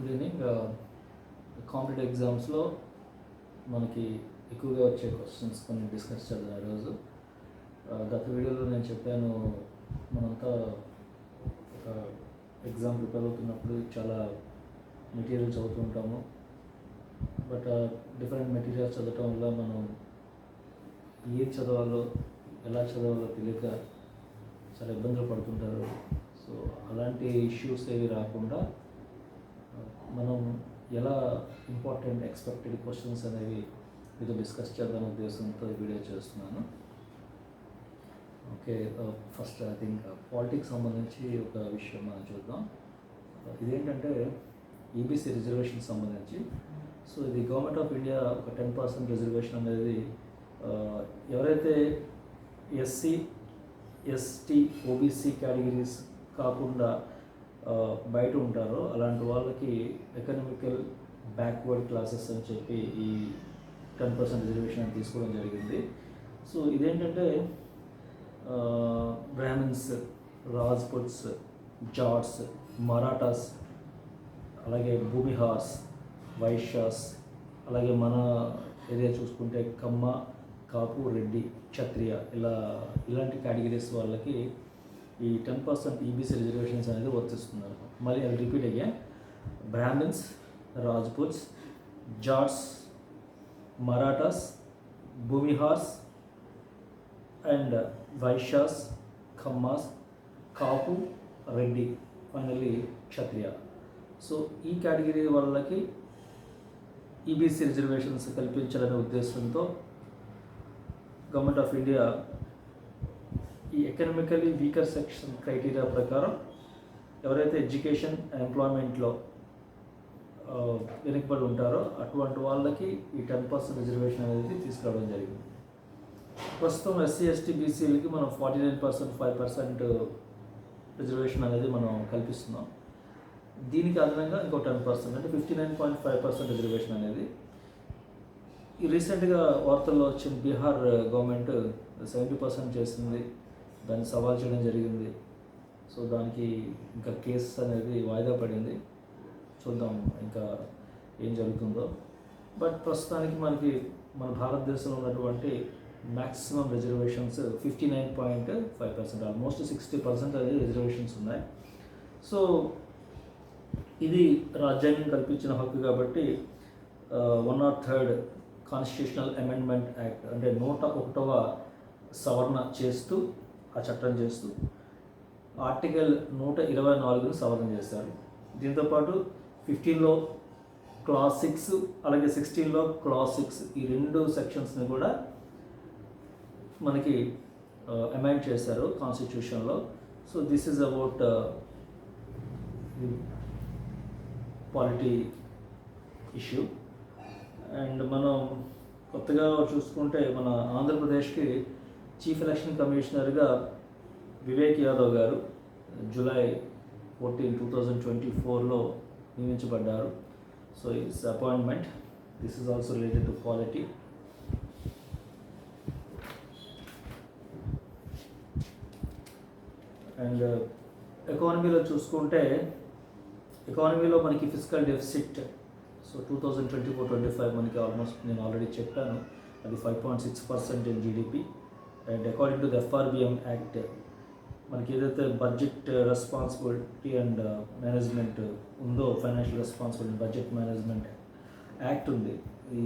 Good evening. Competitive ఎగ్జామ్స్లో మనకి ఎక్కువగా వచ్చే క్వశ్చన్స్ కొన్ని డిస్కస్ చేద్దాం ఈరోజు. గత వీడియోలో నేను చెప్పాను, మనంతా ఒక ఎగ్జామ్ ప్రిపేర్ అవుతున్నప్పుడు చాలా మెటీరియల్ చదువుతూ ఉంటాము. బట్ డిఫరెంట్ మెటీరియల్స్ చదవటం వల్ల మనం ఏది చదవాలో ఎలా చదవాలో తెలియక చాలా ఇబ్బందులు పడుతుంటారు. సో అలాంటి ఇష్యూస్ ఏవి రాకుండా మనం ఎలా ఇంపార్టెంట్ ఎక్స్పెక్టెడ్ క్వశ్చన్స్ అనేవి మీతో డిస్కస్ చేద్దాం ఉద్దేశంతో ఈ వీడియో చేస్తున్నాను. Okay, first I think politics సంబంధించి ఒక విషయం మనం చూద్దాం. ఇదేంటంటే ఈబీసీ రిజర్వేషన్ సంబంధించి. సో ఇది గవర్నమెంట్ ఆఫ్ ఇండియా ఒక 10% రిజర్వేషన్ అనేది ఎవరైతే ఎస్సీ, ఎస్టీ, ఓబీసీ కేటగిరీస్ కాకుండా బయట ఉంటారో అలాంటి వాళ్ళకి ఎకనామికల్ బ్యాక్వర్డ్ క్లాసెస్ అని చెప్పి ఈ 10% రిజర్వేషన్ అని తీసుకోవడం జరిగింది. సో ఇదేంటంటే బ్రాహ్మిన్స్, రాజ్పుట్స్, జాట్స్, మరాఠాస్, అలాగే భూమిహార్స్, వైశ్యాస్, అలాగే మన ఏరియా చూసుకుంటే కమ్మ, కాపు, రెడ్డి, క్షత్రియ ఇలాంటి కేటగిరీస్ వాళ్ళకి ఈ 10% ఈబీసీ రిజర్వేషన్స్ అనేది వర్తిస్తున్నారు. మళ్ళీ అది రిపీట్ అయ్యా, Brahmins, Rajputs, Jats, Marathas, Bhumihars and Vaishyas, Kammas, Kapu, Reddy, finally Kshatriya. So ఈ కేటగిరీ వాళ్ళకి ఈబీసీ రిజర్వేషన్స్ కల్పించాలనే ఉద్దేశంతో గవర్నమెంట్ ఆఫ్ ఇండియా ఈ ఎకనామికలీ వీకర్ సెక్షన్ క్రైటీరియా ప్రకారం ఎవరైతే ఎడ్యుకేషన్ అండ్ ఎంప్లాయ్మెంట్లో వెనుకబడి ఉంటారో అటువంటి వాళ్ళకి ఈ 10% రిజర్వేషన్ అనేది తీసుకురావడం జరిగింది. ప్రస్తుతం ఎస్సీ, ఎస్టీ, బీసీలకి మనం 49%, 5% రిజర్వేషన్ అనేది మనం కల్పిస్తున్నాం. దీనికి అదనంగా ఇంకో 10% అంటే 59.5% రిజర్వేషన్ అనేది ఈ రీసెంట్గా వార్తల్లో వచ్చిన బీహార్ గవర్నమెంట్ 70% చేసింది. దాన్ని సవాల్ చేయడం జరిగింది. సో దానికి ఇంకా కేసు అనేది వాయిదా పడింది. చూద్దాం ఇంకా ఏం జరుగుతుందో. బట్ ప్రస్తుతానికి మనకి మన భారతదేశంలో ఉన్నటువంటి మ్యాక్సిమం రిజర్వేషన్స్ 59.5%, ఆల్మోస్ట్ 60% అనేది రిజర్వేషన్స్ ఉన్నాయి. సో ఇది రాజ్యాంగం కల్పించిన హక్కు కాబట్టి 103rd కాన్స్టిట్యూషనల్ అమెండ్మెంట్ యాక్ట్ అంటే 101వ సవరణ చేస్తూ ఆ చట్టం చేస్తూ ఆర్టికల్ 124ను సవరణ చేశారు. దీంతోపాటు 15లో క్లాస్ 6 అలాగే 16లో క్లాస్ 6 ఈ రెండు సెక్షన్స్ని కూడా మనకి అమెండ్ చేశారు కాన్స్టిట్యూషన్లో. So this is about polity issue. And మనం కొత్తగా చూసుకుంటే మన ఆంధ్రప్రదేశ్కి చీఫ్ ఎలక్షన్ కమిషనర్గా వివేక్ యాదవ్ గారు జూలై 14, 2024లో నియమించబడ్డారు. So it's appointment. This is also related to polity. And ఎకానమీలో చూసుకుంటే ఎకానమీలో మనకి ఫిజికల్ డెఫిసిట్ సో 2024-25 మనకి ఆల్మోస్ట్ నేను ఆల్రెడీ చెప్పాను, అది 5.6% in GDP. And according to the FRBM act మనకి ఏదైతే బడ్జెట్ రెస్పాన్సిబిలిటీ అండ్ మేనేజ్మెంట్ ఉందో, financial responsibility budget management act ఉంది ఈ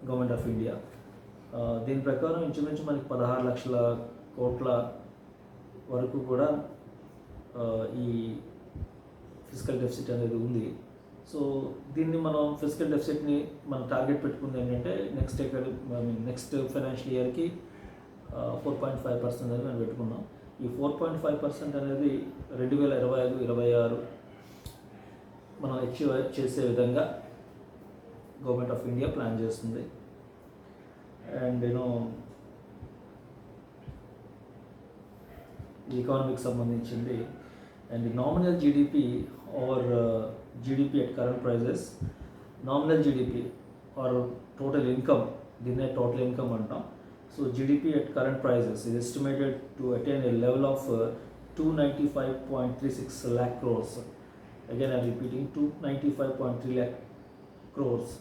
గవర్నమెంట్ ఆఫ్ ఇండియా. దీని ప్రకారం ఇంచుమించు మనకి 16 లక్షల కోట్ల వరకు కూడా ఈ ఫిజికల్ డెఫిసిట్ అనేది ఉంది. సో దీన్ని మనం ఫిజికల్ డెఫిసిట్ని మనం టార్గెట్ పెట్టుకుంది ఏంటంటే నెక్స్ట్ ఫైనాన్షియల్ ఇయర్కి 4.5% అనేది మనం పెట్టుకున్నాం. ఈ 4.5% అనేది 2025-26 మనం అచీవ్ చేసే విధంగా గవర్నమెంట్ ఆఫ్ ఇండియా ప్లాన్ చేస్తుంది. అండ్ ఈ ఎకానమీకి సంబంధించింది. And nominal GDP or GDP at current prices, nominal GDP or total income, దీన్నే టోటల్ ఇన్కమ్ అంటాం. So GDP at current prices is estimated to attain a level of 295.36 lakh crores again I'm repeating, 295.3 lakh crores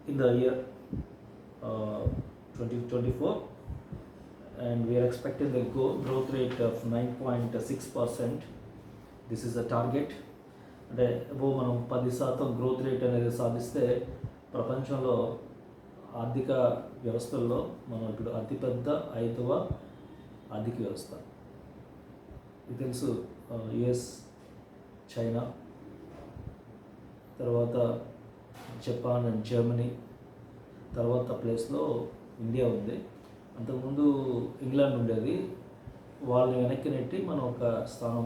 in the year 2024, and we are expecting the growth rate of 9.6%. This is the target. అంటే అబో మనం 10% growth rate అనేది సాధిస్తే ప్రపంచంలో ఆర్థిక వ్యవస్థల్లో మనం ఇప్పుడు అతిపెద్ద 5వ ఆర్థిక వ్యవస్థ. ఇది తెలుసు, యుఎస్, చైనా, తర్వాత జపాన్ అండ్ జర్మనీ, తర్వాత ప్లేస్లో ఇండియా ఉంది. అంతకుముందు ఇంగ్లాండ్ ఉండేది, వాళ్ళని వెనక్కి నెట్టి మనం ఒక స్థానం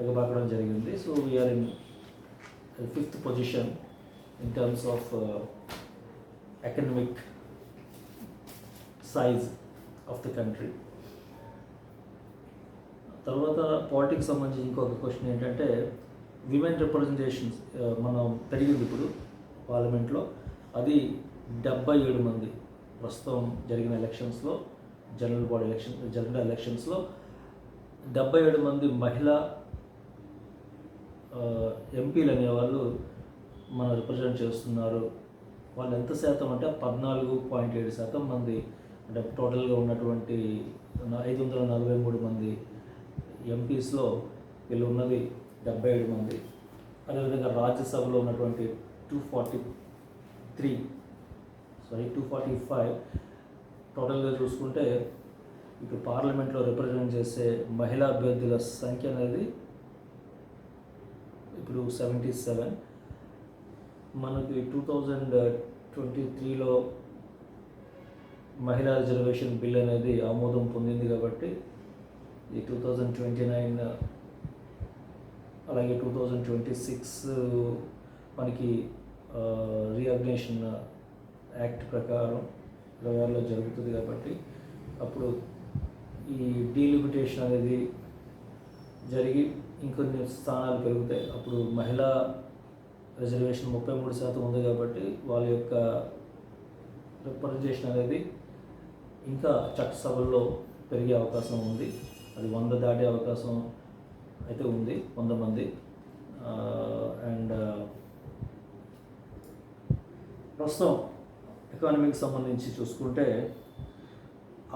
ఎగబాకడం జరిగింది. So we are in 5th position in terms of economic size of the country. తర్వాత పాలిటిక్స్ సంబంధించి ఇంకొక క్వశ్చన్ ఏంటంటే, విమెన్ రిప్రజెంటేషన్స్ మనం పెరిగింది ఇప్పుడు పార్లమెంట్లో, అది 77 మంది. ప్రస్తుతం జరిగిన ఎలక్షన్స్లో, జనరల్ ఎలక్షన్స్లో 77 మంది మహిళా ఎంపీలు అనేవాళ్ళు మనం రిప్రజెంట్ చేస్తున్నారు. వాళ్ళు ఎంత శాతం అంటే 14.7% మంది, అంటే టోటల్గా ఉన్నటువంటి 543 మంది ఎంపీస్లో వీళ్ళు ఉన్నది 77 మంది. అదేవిధంగా రాజ్యసభలో ఉన్నటువంటి 245 టోటల్గా చూసుకుంటే ఇప్పుడు పార్లమెంట్లో రిప్రజెంట్ చేసే మహిళా అభ్యర్థుల సంఖ్య అనేది ఇప్పుడు 77. మనకి 2023లో మహిళా రిజర్వేషన్ బిల్ అనేది ఆమోదం పొందింది కాబట్టి ఈ 2029 అలాగే 2026 మనకి రీఆర్గనైజేషన్ యాక్ట్ ప్రకారం 26లో జరుగుతుంది కాబట్టి అప్పుడు ఈ డీలిమిటేషన్ అనేది జరిగి ఇంకొన్ని స్థానాలు పెరుగుతాయి. అప్పుడు మహిళా రిజర్వేషన్ 33% ఉంది కాబట్టి వాళ్ళ యొక్క రిప్రజెంటేషన్ అనేది ఇంకా చట్టసభల్లో పెరిగే అవకాశం ఉంది. అది 100 దాటే అవకాశం అయితే ఉంది, 100 మంది. అండ్ ప్రస్తుతం ఎకానమీకి సంబంధించి చూసుకుంటే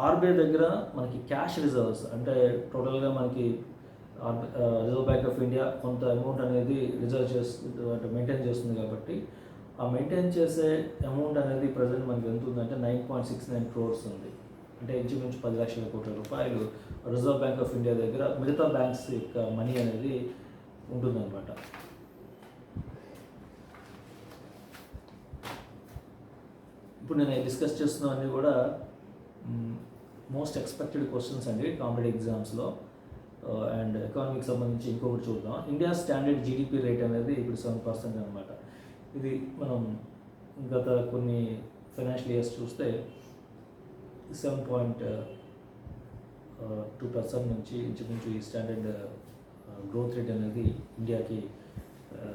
ఆర్బీఐ దగ్గర మనకి క్యాష్ రిజర్వ్స్, అంటే టోటల్గా మనకి రిజర్వ్ బ్యాంక్ ఆఫ్ ఇండియా కొంత అమౌంట్ అనేది రిజర్వ్ చేస్తుంది, అంటే మెయింటైన్ చేస్తుంది కాబట్టి ఆ మెయింటైన్ చేసే అమౌంట్ అనేది ప్రజెంట్ మనకి ఎంత ఉందంటే 9.69 crores ఉంది. అంటే ఇంచుమించు 10 లక్షల కోట్ల రూపాయలు రిజర్వ్ బ్యాంక్ ఆఫ్ ఇండియా దగ్గర మిగతా బ్యాంక్స్ యొక్క మనీ అనేది ఉంటుందన్నమాట. ఇప్పుడు నేను డిస్కస్ చేస్తున్నవన్నీ కూడా మోస్ట్ ఎక్స్పెక్టెడ్ క్వశ్చన్స్ అండి కాంపిటేటివ్ ఎగ్జామ్స్లో. అండ్ ఎకానమీకి సంబంధించి ఇంకొకటి చూద్దాం. ఇండియా స్టాండర్డ్ జీడిపి రేట్ అనేది ఇప్పుడు 7% అనమాట. ఇది మనం గత కొన్ని ఫైనాన్షియల్ ఇయర్స్ చూస్తే 7.2% నుంచి ఇంచుమించు ఈ స్టాండర్డ్ గ్రోత్ రేట్ అనేది ఇండియాకి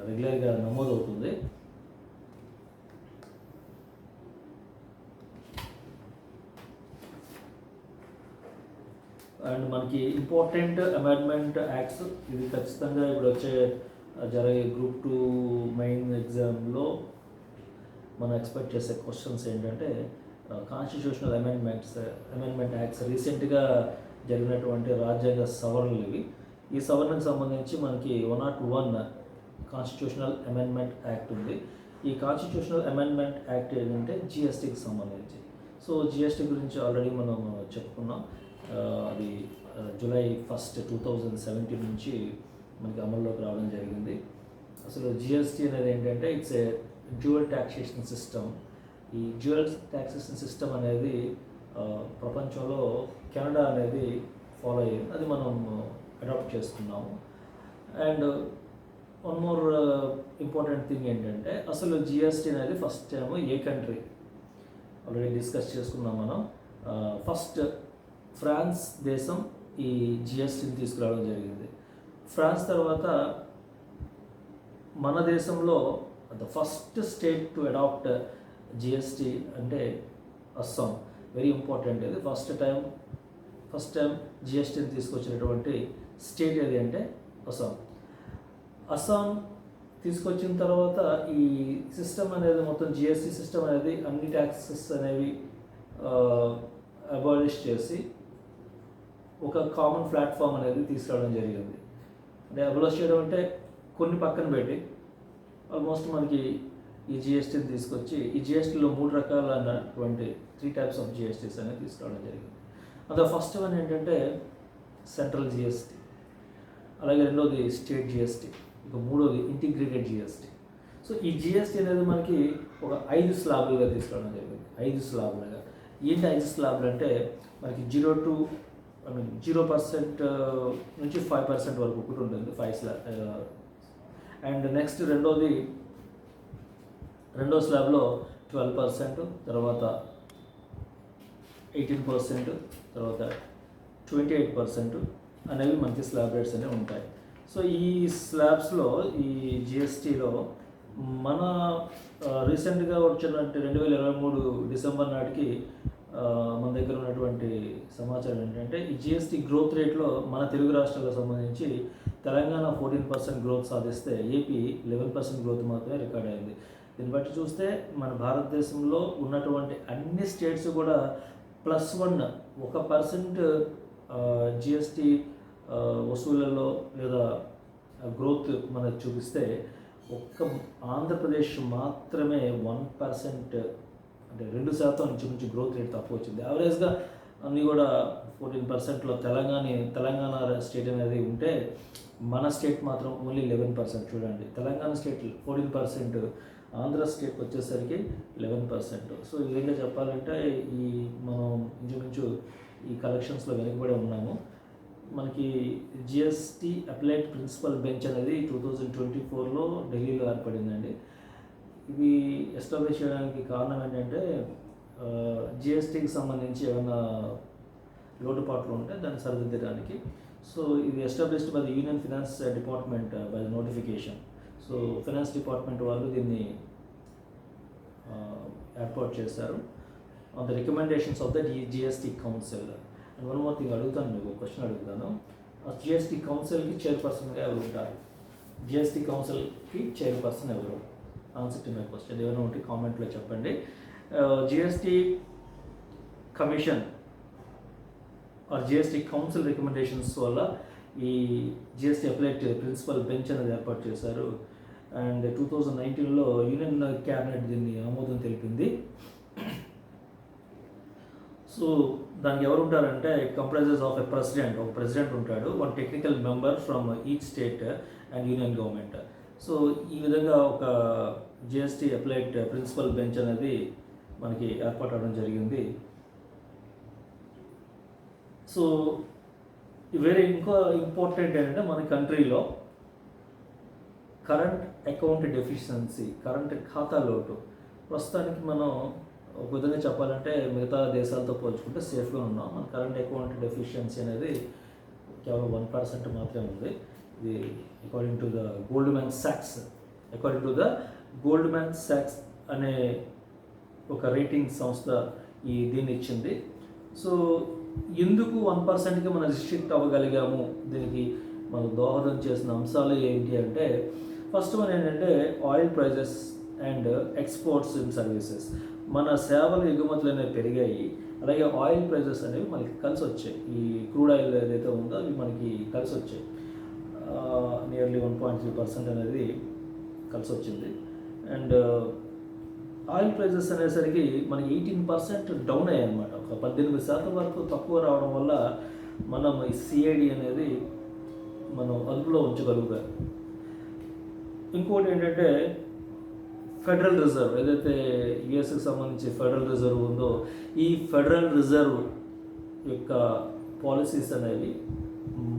రెగ్యులర్గా నమోదవుతుంది. అండ్ మనకి ఇంపార్టెంట్ అమెండ్మెంట్ యాక్ట్స్, ఇది ఖచ్చితంగా ఇప్పుడు వచ్చే జరిగే గ్రూప్ 2 మెయిన్ ఎగ్జామ్లో మనం ఎక్స్పెక్ట్ చేసే క్వశ్చన్స్ ఏంటంటే కాన్స్టిట్యూషనల్ అమెండ్మెంట్ యాక్ట్స్, రీసెంట్గా జరిగినటువంటి రాజ్యాంగ సవరణలు ఇవి. ఈ సవరణకు సంబంధించి మనకి 101 కాన్స్టిట్యూషనల్ అమెండ్మెంట్ యాక్ట్ ఉంది. ఈ కాన్స్టిట్యూషనల్ అమెండ్మెంట్ యాక్ట్ ఏంటంటే జిఎస్టీకి సంబంధించి. సో జిఎస్టీ గురించి ఆల్రెడీ మనం చెప్పుకున్నాం. అది July 1st, 2017 నుంచి మనకి అమల్లోకి రావడం జరిగింది. అసలు జిఎస్టీ అనేది ఏంటంటే it's a dual taxation system. ఈ డ్యూయల్ టాక్సేషన్ సిస్టమ్ అనేది ప్రపంచంలో కెనడా అనేది ఫాలో అయ్యింది, అది మనం అడాప్ట్ చేసుకున్నాము. And one more important thing ఏంటంటే అసలు జిఎస్టీ అనేది ఫస్ట్ టైం ఏ కంట్రీ ఆల్రెడీ డిస్కస్ చేసుకున్నాం మనం. ఫస్ట్ ఫ్రాన్స్ దేశం ఈ జిఎస్టీని తీసుకురావడం జరిగింది. ఫ్రాన్స్ తర్వాత మన దేశంలో the first state to adopt GST అంటే అస్సాం. Very important. ఇది ఫస్ట్ టైం జిఎస్టీని తీసుకొచ్చినటువంటి స్టేట్ ఏది అంటే అస్సాం తీసుకొచ్చిన తర్వాత ఈ సిస్టమ్ అనేది మొత్తం జిఎస్టీ సిస్టమ్ అనేది అన్ని ట్యాక్సెస్ అనేవి అబాలిష్ చేసి ఒక కామన్ ప్లాట్ఫామ్ అనేది తీసుకురావడం జరిగింది. అంటే అబాలిష్ చేయడం అంటే కొన్ని పక్కన పెట్టి ఆల్మోస్ట్ మనకి ఈ జిఎస్టీని తీసుకొచ్చి ఈ జిఎస్టీలో 3 రకాలైనటువంటి 3 టైప్స్ ఆఫ్ జిఎస్టీస్ అనేది తీసుకురావడం జరిగింది. అందులో ఫస్ట్ వన్ ఏంటంటే సెంట్రల్ జిఎస్టీ, అలాగే రెండోది స్టేట్ జిఎస్టీ, ఇక మూడోది ఇంటిగ్రేటెడ్ జిఎస్టీ. సో ఈ జిఎస్టీ అనేది మనకి ఒక 5 స్లాబులుగా తీసుకురావడం జరిగింది. 5 స్లాబులుగా ఏంటి 5 స్లాబులు అంటే మనకి 0% నుంచి 5% వరకు ఒకటి ఉంటుంది 5 స్లాబ్. అండ్ నెక్స్ట్ రెండో స్లాబ్లో 12%, తర్వాత 18%, తర్వాత 28% అనేవి మనకి స్లాబ్ రేట్స్ అనేవి ఉంటాయి. సో ఈ స్లాబ్స్లో ఈ జిఎస్టీలో మన రీసెంట్గా వచ్చినటువంటి 2023 డిసెంబర్ నాటికి మన దగ్గర ఉన్నటువంటి సమాచారం ఏంటంటే ఈ జిఎస్టీ గ్రోత్ రేట్లో మన తెలుగు రాష్ట్రాలకు సంబంధించి తెలంగాణ 14% గ్రోత్ సాధిస్తే ఏపీ 11% గ్రోత్ మాత్రమే రికార్డ్ అయింది. దీన్ని బట్టి చూస్తే మన భారతదేశంలో ఉన్నటువంటి అన్ని స్టేట్స్ కూడా +1% జిఎస్టీ వసూళ్లలో లేదా గ్రోత్ మనకు చూపిస్తే ఒక్క ఆంధ్రప్రదేశ్ మాత్రమే 1%, అంటే 2% నుంచి గ్రోత్ రేట్ తక్కువ వచ్చింది. యావరేజ్గా అన్నీ కూడా 14%లో తెలంగాణ స్టేట్ అనేది ఉంటే మన స్టేట్ మాత్రం ఓన్లీ 11%. చూడండి, తెలంగాణ స్టేట్ 14%, ఆంధ్ర స్టేట్ వచ్చేసరికి 11%. సో ఈ విధంగా చెప్పాలంటే మనం ఇంచుమించు ఈ కలెక్షన్స్లో వెనకబడి ఉన్నాము. మనకి జిఎస్టీ అప్లైడ్ ప్రిన్సిపల్ బెంచ్ అనేది 2024లో ఢిల్లీలో ఏర్పడిందండి. ఇవి ఎస్టాబ్లిష్ చేయడానికి కారణం ఏంటంటే జిఎస్టీకి సంబంధించి ఏమైనా లోటుపాట్లు ఉంటే దాన్ని సరిదిద్దడానికి. సో ఇది established by the union finance department by the notification. So finance department వాళ్ళు దీన్ని ఏర్పాటు చేశారు on the recommendations of the GST council. And one more thing అడుగుతాను, మీకు క్వశ్చన్ అడుగుతాను. జిఎస్టీ కౌన్సిల్కి చైర్పర్సన్గా ఎవరు ఉంటారు? జిఎస్టీ కౌన్సిల్కి చైర్పర్సన్ ఎవరు? ఆన్సర్ టు మై క్వశ్చన్ ఏమైనా ఉంటే కామెంట్లో చెప్పండి. GST commission or GST council recommendations వల్ల ఈ జిఎస్టీ అప్లైడ్ ప్రిన్సిపల్ బెంచ్ అనేది ఏర్పాటు చేశారు. అండ్ 2019లో యూనియన్ క్యాబినెట్ దీన్ని ఆమోదం తెలిపింది. సో దానికి ఎవరు ఉంటారంటే ఇట్ కంప్రైజెస్ ఆఫ్ ఒక ప్రెసిడెంట్ ఉంటాడు, 1 technical member from each state and union government. So ఈ విధంగా ఒక జిఎస్టీ అప్లైడ్ ప్రిన్సిపల్ బెంచ్ అనేది మనకి ఏర్పాటు అవడం జరిగింది. సో ఇంకో ఇంపార్టెంట్ ఏంటంటే మన కంట్రీలో కరెంట్ అకౌంట్ డెఫిషియన్సీ, కరెంట్ ఖాతా లోటు ప్రస్తుతానికి మనం ఒక విధంగా చెప్పాలంటే మిగతా దేశాలతో పోల్చుకుంటే సేఫ్గా ఉన్నాం. మన కరెంట్ అకౌంట్ డెఫిషియన్సీ అనేది కేవలం 1% మాత్రమే ఉంది. ఇది according to the Goldman socks అనే ఒక రేటింగ్ సంస్థ దీన్ని ఇచ్చింది. సో ఎందుకు 1%కి మనం రిస్ట్రిక్ట్ అవ్వగలిగాము? దీనికి మనకు దోహదం చేసిన అంశాలు ఏంటి అంటే ఫస్ట్ వన్ ఏంటంటే oil prices and exports and services. మన సేవలు ఎగుమతులు అనేవి పెరిగాయి, అలాగే ఆయిల్ ప్రైజెస్ అనేవి మనకి కలిసి వచ్చాయి. ఈ క్రూడ్ ఆయిల్ ఏదైతే ఉందో అవి మనకి కలిసి వచ్చాయి. నియర్లీ 1.3% అనేది కలిసి వచ్చింది. అండ్ ఆయిల్ ప్రైజెస్ అనేసరికి మనకి 18% డౌన్ అయ్యాయి అన్నమాట. ఒక 18% వరకు తక్కువ రావడం వల్ల మనం ఈ సిఐడి అనేది మనం అదుపులో ఉంచగలుగుతాం. ఇంకోటి ఏంటంటే ఫెడరల్ రిజర్వ్, ఏదైతే యుఎస్కి సంబంధించి ఫెడరల్ రిజర్వ్ ఉందో ఈ ఫెడరల్ రిజర్వ్ యొక్క పాలసీస్ అనేవి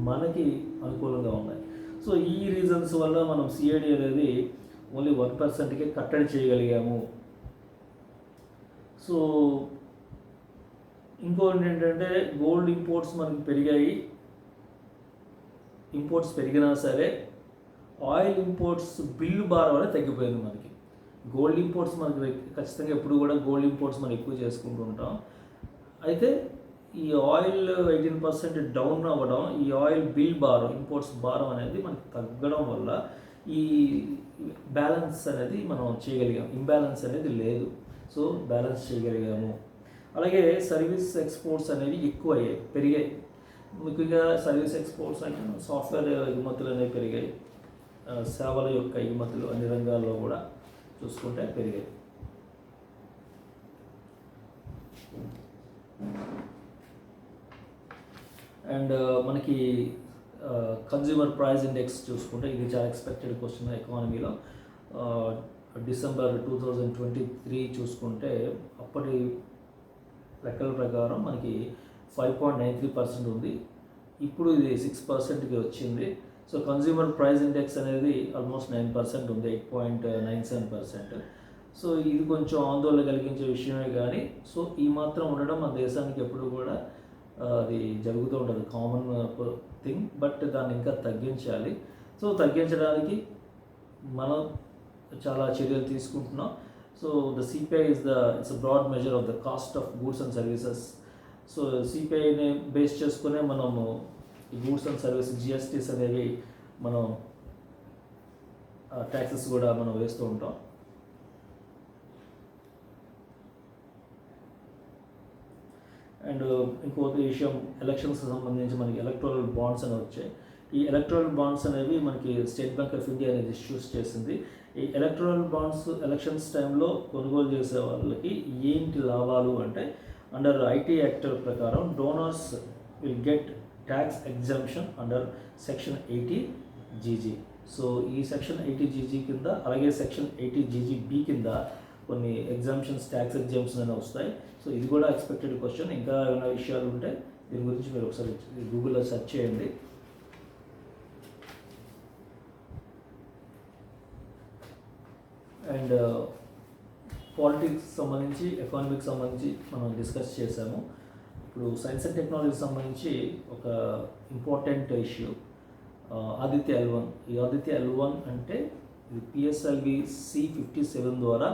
మనకి అనుకూలంగా ఉన్నాయి. సో ఈ రీజన్స్ వల్ల మనం సిఐడి అనేది ఓన్లీ 1%కే కట్టడి చేయగలిగాము. సో ఇంకోటి ఏంటంటే గోల్డ్ ఇంపోర్ట్స్ మనకి పెరిగాయి. ఇంపోర్ట్స్ పెరిగినా సరే ఆయిల్ ఇంపోర్ట్స్ బిల్లు భారం అనేది తగ్గిపోయింది మనకి. గోల్డ్ ఇంపోర్ట్స్ మనకి ఖచ్చితంగా ఎప్పుడు కూడా గోల్డ్ ఇంపోర్ట్స్ మనం ఎక్కువ చేసుకుంటూ ఉంటాం. అయితే ఈ ఆయిల్ 18% డౌన్ అవ్వడం, ఈ ఆయిల్ బిల్ భారం, ఇంపోర్ట్స్ భారం అనేది మనకి తగ్గడం వల్ల ఈ బ్యాలెన్స్ అనేది మనం చేయగలిగాం. ఇంబ్యాలెన్స్ అనేది లేదు. సో బ్యాలెన్స్ చేయగలిగాము. అలాగే సర్వీస్ ఎక్స్పోర్ట్స్ అనేవి ఎక్కువయ్యాయి, పెరిగాయి. ముఖ్యంగా సర్వీస్ ఎక్స్పోర్ట్స్ అంటే సాఫ్ట్వేర్ ఎగుమతులు అనేవి పెరిగాయి. సేవల యొక్క ఎగుమతులు అన్ని రంగాల్లో కూడా చూసుకుంటే పెరిగాయి. అండ్ మనకి కన్జ్యూమర్ ప్రైస్ ఇండెక్స్ చూసుకుంటే ఇది చాలా ఎక్స్పెక్టెడ్ క్వశ్చన్ ఎకానమీలో. డిసెంబర్ 2023 చూసుకుంటే అప్పటి లెక్కల ప్రకారం మనకి 5.93% ఉంది. ఇప్పుడు ఇది 6%కి వచ్చింది. సో కన్జ్యూమర్ ప్రైస్ ఇండెక్స్ అనేది ఆల్మోస్ట్ 9% ఉంది, 8.97%. సో ఇది కొంచెం ఆందోళన కలిగించే విషయమే. కానీ సో ఈ మాత్రం ఉండడం మన దేశానికి ఎప్పుడు కూడా అది జరుగుతూ ఉంటుంది, కామన్ థింగ్. బట్ దాన్ని ఇంకా తగ్గించాలి. సో తగ్గించడానికి మనం చాలా చర్యలు తీసుకుంటున్నాం. So the CPI it's a broad measure of the cost of goods and services. So సిపిఐని బేస్ చేసుకునే మనము ఈ గూడ్స్ అండ్ సర్వీసెస్ జిఎస్టీస్ అనేవి మనం ట్యాక్సెస్ కూడా మనం వేస్తూ ఉంటాం. అండ్ ఇంకొక విషయం, ఎలక్షన్స్కి సంబంధించి మనకి ఎలక్టోరల్ బాండ్స్ అనేవి వచ్చాయి. ఈ ఎలక్టోరల్ బాండ్స్ అనేవి మనకి స్టేట్ బ్యాంక్ ఆఫ్ ఇండియా అనేది ఇష్యూస్ చేసింది. ఈ ఎలక్టోరల్ బాండ్స్ ఎలక్షన్స్ టైంలో కొనుగోలు చేసే వాళ్ళకి ఏంటి లాభాలు అంటే, అండర్ ఐటీ యాక్ట్ ప్రకారం donors will get tax exemption under section 80GG. So ఈ సెక్షన్ 80GG కింద, అలాగే సెక్షన్ 80GGB కింద కొన్ని ఎగ్జామ్షన్స్, ట్యాక్స్ ఎగ్జామ్షన్ అనేవి వస్తాయి. సో ఇది కూడా ఎక్స్పెక్టెడ్ క్వశ్చన్. ఇంకా ఏమైనా విషయాలు ఉంటే దీని గురించి మీరు ఒకసారి గూగుల్లో సెర్చ్ చేయండి. అండ్ పాలిటిక్స్ సంబంధించి, ఎకానమీకి సంబంధించి మనం డిస్కస్ చేసాము. ఇప్పుడు సైన్స్ అండ్ టెక్నాలజీకి సంబంధించి ఒక ఇంపార్టెంట్ ఇష్యూ, ఆదిత్య L1. ఈ ఆదిత్య L1 అంటే ఇది PSLV C-57 ద్వారా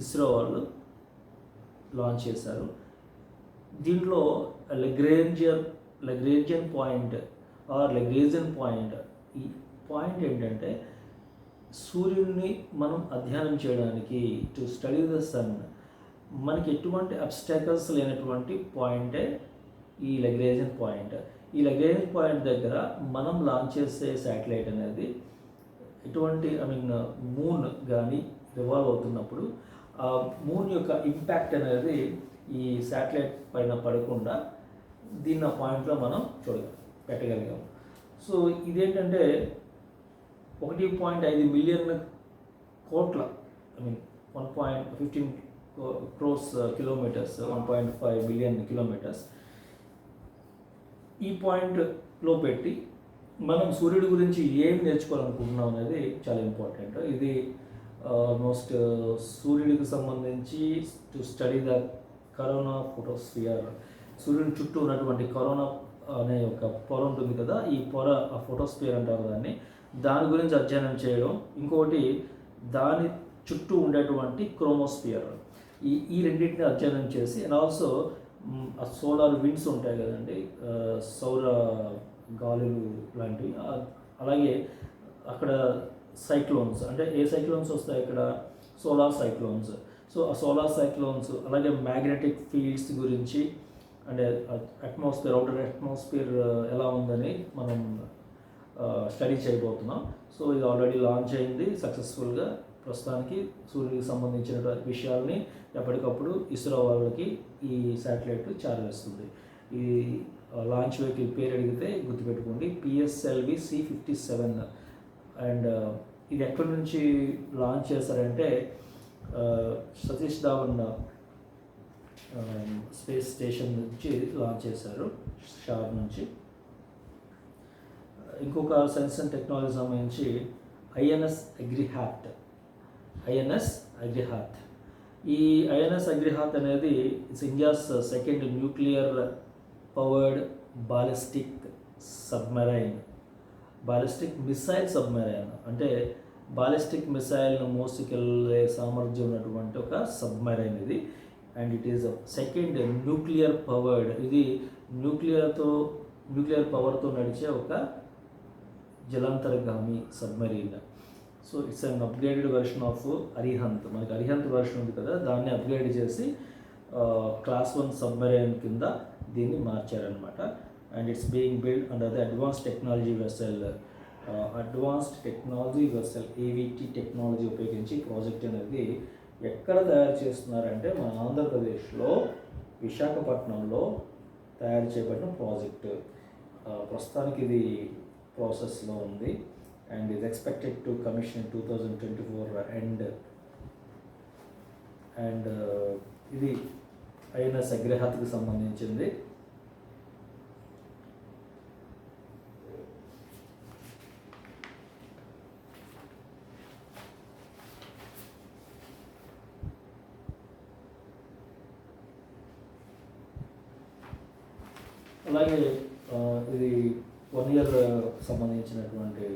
ఇస్రో వాళ్ళు లాంచ్ చేశారు. దీంట్లో లగ్రేంజియన్ పాయింట్ ఆర్ లగ్రేంజియన్ పాయింట్, ఈ పాయింట్ ఏంటంటే సూర్యుడిని మనం అధ్యయనం చేయడానికి, టు స్టడీ ద సన్, మనకి ఎటువంటి అబ్స్టాకల్స్ లేనటువంటి పాయింటే ఈ లగ్రేంజియన్ పాయింట్. ఈ లగ్రేంజియన్ పాయింట్ దగ్గర మనం లాంచ్ చేసే శాటిలైట్ అనేది ఎటువంటి మూన్ కానీ రివాల్వ్ అవుతున్నప్పుడు ఆ మూన్ యొక్క ఇంపాక్ట్ అనేది ఈ శాటిలైట్ పైన పడకుండా దీన్ని ఆ పాయింట్లో మనం పెట్టగలిగాం. సో ఇదేంటంటే 1.5 మిలియన్ కోట్ల 1.15 crores కిలోమీటర్స్, 1.5 బిలియన్ కిలోమీటర్స్ ఈ పాయింట్లో పెట్టి మనం సూర్యుడి గురించి ఏం నేర్చుకోవాలనుకుంటున్నాం అనేది చాలా ఇంపార్టెంట్. ఇది ఆల్మోస్ట్ సూర్యుడికి సంబంధించి టు స్టడీ ద కరోనా ఫోటోస్ఫియర్, సూర్యుడి చుట్టూ ఉన్నటువంటి కరోనా అనే ఒక పొర ఉంటుంది కదా, ఈ పొర, ఆ ఫోటోస్ఫియర్ అంటారు దాన్ని, దాని గురించి అధ్యయనం చేయడం. ఇంకొకటి దాని చుట్టూ ఉండేటువంటి క్రోమోస్ఫియర్, ఈ రెండింటిని అధ్యయనం చేసి, అండ్ ఆల్సో ఆ సోలార్ విండ్స్ ఉంటాయి కదండి, సౌర గాలులు లాంటివి, అలాగే అక్కడ సైక్లోన్స్, అంటే ఏ సైక్లోన్స్ వస్తాయి ఇక్కడ, సోలార్ సైక్లోన్స్. సో ఆ సోలార్ సైక్లోన్స్, అలాగే మ్యాగ్నెటిక్ ఫీల్డ్స్ గురించి, అంటే అట్మాస్ఫియర్, అవుటర్ అట్మాస్ఫియర్ ఎలా ఉందని మనం స్టడీ చేయబోతున్నాం. సో ఇది ఆల్రెడీ లాంచ్ అయింది సక్సెస్ఫుల్గా. ప్రస్తుతానికి సూర్యుడికి సంబంధించిన విషయాల్ని ఎప్పటికప్పుడు ఇస్రో వాళ్ళకి ఈ శాటిలైట్ చేరవేస్తుంది. ఈ లాంచ్ వెహికల్ పేరు అడిగితే గుర్తుపెట్టుకోండి, PSLV C-57. అండ్ ఇది ఎక్కడి నుంచి లాంచ్ చేశారంటే సతీష్ ధావన్ స్పేస్ స్టేషన్ నుంచి లాంచ్ చేశారు, షార్ నుంచి. ఇంకొక సైన్స్ అండ్ టెక్నాలజీ సంబంధించి INS అగ్రిహాత్. ఈ INS అగ్రిహాత్ అనేది it's India's second nuclear powered ballistic missile submarine. అంటే బాలిస్టిక్ మిసైల్ను మోసుకెళ్ళే సామర్థ్యం ఉన్నటువంటి ఒక సబ్మెరైన్ ఇది. And it is second nuclear powered. ఇది న్యూక్లియర్ పవర్తో నడిచే ఒక జలాంతర్గామి submarine. So it's an upgraded version of Arihant. మనకి అరిహంత్ వెర్షన్ ఉంది కదా, దాన్ని అప్గ్రేడ్ చేసి క్లాస్ 1 సబ్మరీన్ కింద దీన్ని మార్చారనమాట. And it's being build under the advanced technology vessel ATV technology ఉపయోగించి ప్రాజెక్ట్ అనేది ఎక్కడ తయారు చేస్తున్నారంటే మన ఆంధ్రప్రదేశ్లో విశాఖపట్నంలో తయారు చేయబడిన ప్రాజెక్టు. ప్రస్తుతానికి ఇది ప్రాసెస్లో ఉంది అండ్ ఇది ఎక్స్పెక్టెడ్ టు కమిషన్ 2024 అండ్ ఇది ఐఎన్ఎస్ అగ్రహాత్కి సంబంధించింది. అలాగే ఇది 1 year సంబంధించినటువంటి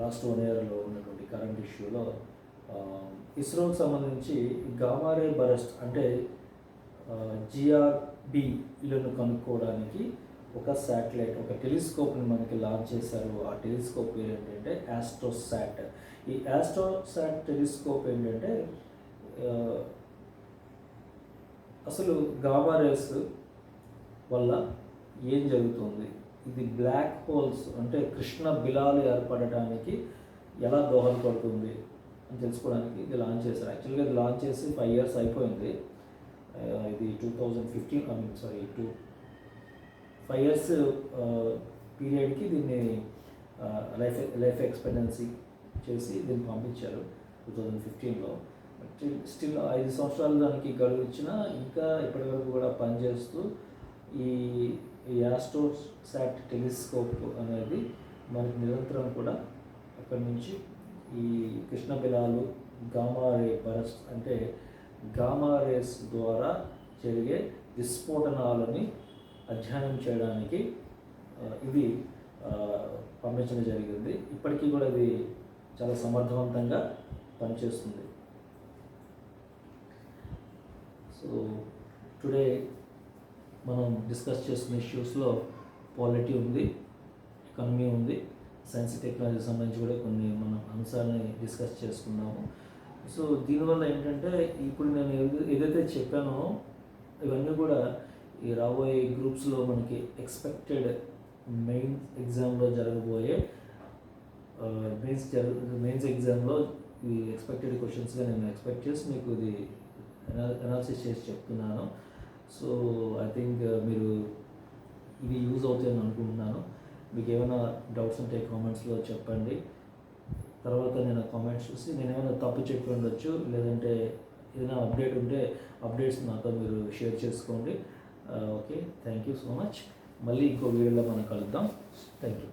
లాస్ట్ 1 yearలో ఉన్నటువంటి కరెంట్ ఇష్యూలో ఇస్రోకి సంబంధించి గామారే బరస్ట్ అంటే జిఆర్బిలను కనుక్కోవడానికి ఒక శాటిలైట్, ఒక టెలిస్కోప్ని మనకి లాంచ్ చేశారు. ఆ టెలిస్కోప్ పేరు ఏంటంటే ఆస్ట్రోసాట్. ఈ ఆస్ట్రోసాట్ టెలిస్కోప్ ఏంటంటే అసలు గామారేస్ వల్ల ఏం జరుగుతుంది, ఇది బ్లాక్ హోల్స్ అంటే కృష్ణ బిలాలు ఏర్పడటానికి ఎలా దోహదపడుతుంది అని తెలుసుకోవడానికి ఇది లాంచ్ చేశారు. యాక్చువల్గా ఇది లాంచ్ చేసి 5 years అయిపోయింది. ఇది 2015 5 years పీరియడ్కి దీన్ని లైఫ్ ఎక్స్పెక్టెన్సీ చేసి దీన్ని పంపించారు 2015లో. స్టిల్ 5 సంవత్సరాలు దానికి గడువు ఇచ్చినా ఇంకా ఇప్పటివరకు కూడా పనిచేస్తూ ఈ ఆస్ట్రోసాట్ టెలిస్కోప్ అనేది మనకి నిరంతరం కూడా అక్కడి నుంచి ఈ కృష్ణ బిలాలు గామారే బరస్ట్ అంటే గామారేస్ ద్వారా జరిగే విస్ఫోటనాలని అధ్యయనం చేయడానికి ఇది పంపించడం జరిగింది. ఇప్పటికీ కూడా ఇది చాలా సమర్థవంతంగా పనిచేస్తుంది. సో టుడే మనం డిస్కస్ చేసుకునే ఇష్యూస్లో పాలిటీ ఉంది, ఎకానమీ ఉంది, సైన్స్ టెక్నాలజీకి సంబంధించి కూడా కొన్ని మనం అంశాలని డిస్కస్ చేసుకున్నాము. సో దీనివల్ల ఏంటంటే ఇప్పుడు నేను ఏదైతే చెప్పానో ఇవన్నీ కూడా ఈ రాబోయే గ్రూప్స్లో మనకి ఎక్స్పెక్టెడ్ మెయిన్ ఎగ్జామ్లో జరగబోయే మెయిన్స్ ఎగ్జామ్లో ఈ ఎక్స్పెక్టెడ్ క్వశ్చన్స్గా నేను ఎక్స్పెక్ట్ చేసి మీకు ఇది అనాలిసిస్ చేసి చెప్తున్నాను. సో ఐ థింక్ మీరు ఇది యూజ్ అవుతాయని అనుకుంటున్నాను. మీకు ఏమైనా డౌట్స్ ఉంటే కామెంట్స్లో చెప్పండి. తర్వాత నేను కామెంట్స్ చూసి నేను ఏమైనా తప్పు చెప్పి ఉండొచ్చు, లేదంటే ఏదైనా అప్డేట్ ఉంటే అప్డేట్స్ నాతో మీరు షేర్ చేసుకోండి. Okay, thank you so much. మళ్ళీ ఇంకో వీడియోలో మనం కలుద్దాం. Thank you.